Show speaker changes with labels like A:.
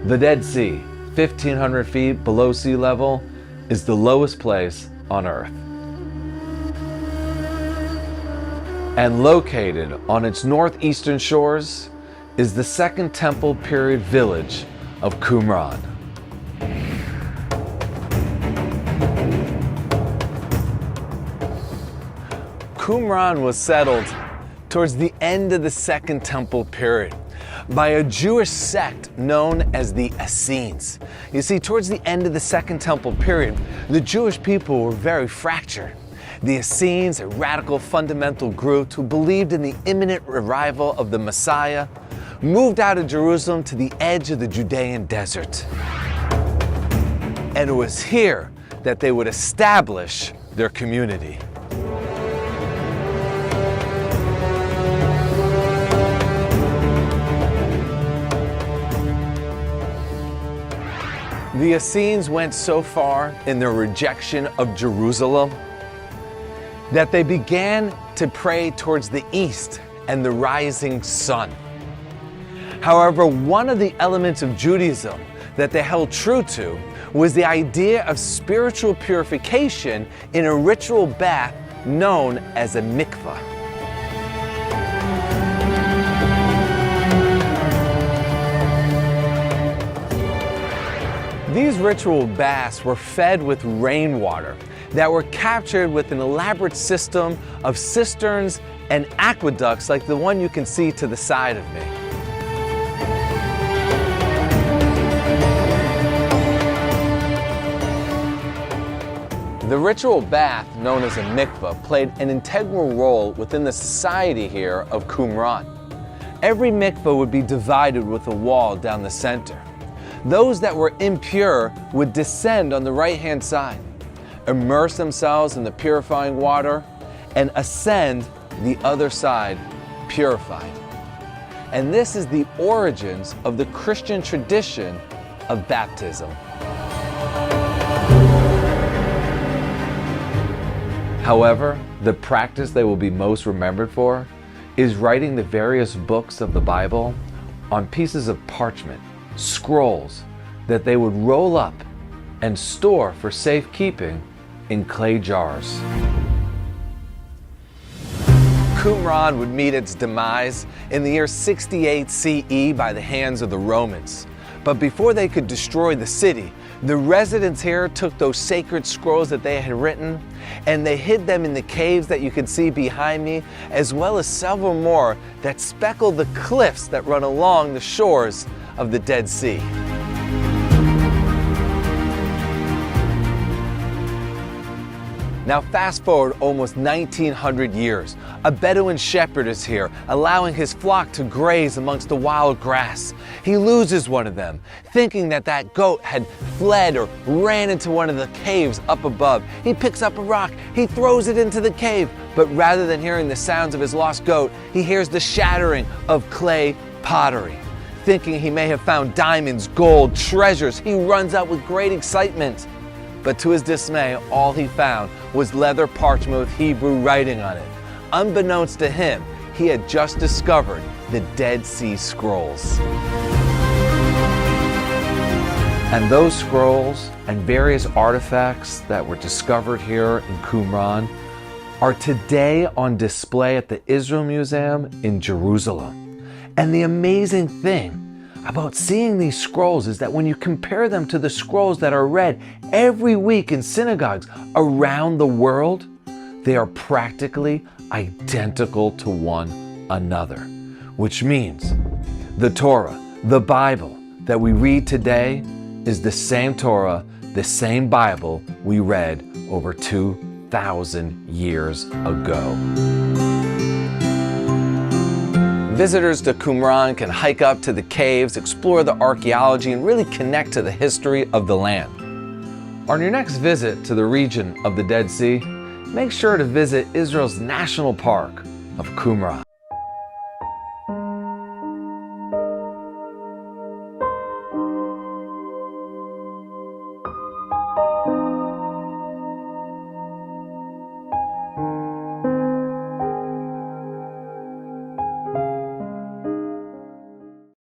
A: The Dead Sea, 1,500 feet below sea level, is the lowest place on Earth. And located on its northeastern shores is the Second Temple period village of Qumran. Qumran was settled towards the end of the Second Temple period by a Jewish sect known as the Essenes. You see, towards the end of the Second Temple period, the Jewish people were very fractured. The Essenes, a radical fundamental group who believed in the imminent arrival of the Messiah, moved out of Jerusalem to the edge of the Judean desert. And it was here that they would establish their community. The Essenes went so far in their rejection of Jerusalem that they began to pray towards the east and the rising sun. However, one of the elements of Judaism that they held true to was the idea of spiritual purification in a ritual bath known as a mikvah. These ritual baths were fed with rainwater that were captured with an elaborate system of cisterns and aqueducts like the one you can see to the side of me. The ritual bath, known as a mikvah, played an integral role within the society here of Qumran. Every mikvah would be divided with a wall down the center. Those that were impure would descend on the right-hand side, immerse themselves in the purifying water, and ascend the other side purified. And this is the origins of the Christian tradition of baptism. However, the practice they will be most remembered for is writing the various books of the Bible on pieces of parchment, scrolls that they would roll up and store for safekeeping in clay jars. Qumran would meet its demise in the year 68 CE by the hands of the Romans. But before they could destroy the city, the residents here took those sacred scrolls that they had written and they hid them in the caves that you can see behind me, as well as several more that speckle the cliffs that run along the shores of the Dead Sea. Now fast forward almost 1900 years. A Bedouin shepherd is here, allowing his flock to graze amongst the wild grass. He loses one of them, thinking that that goat had fled or ran into one of the caves up above. He picks up a rock, he throws it into the cave, but rather than hearing the sounds of his lost goat, he hears the shattering of clay pottery. Thinking he may have found diamonds, gold, treasures, he runs out with great excitement. But to his dismay, all he found was leather parchment with Hebrew writing on it. Unbeknownst to him, he had just discovered the Dead Sea Scrolls. And those scrolls and various artifacts that were discovered here in Qumran are today on display at the Israel Museum in Jerusalem. And the amazing thing about seeing these scrolls is that when you compare them to the scrolls that are read every week in synagogues around the world, they are practically identical to one another. Which means the Torah, the Bible that we read today is the same Torah, the same Bible we read over 2,000 years ago. Visitors to Qumran can hike up to the caves, explore the archaeology, and really connect to the history of the land. On your next visit to the region of the Dead Sea, make sure to visit Israel's national park of Qumran.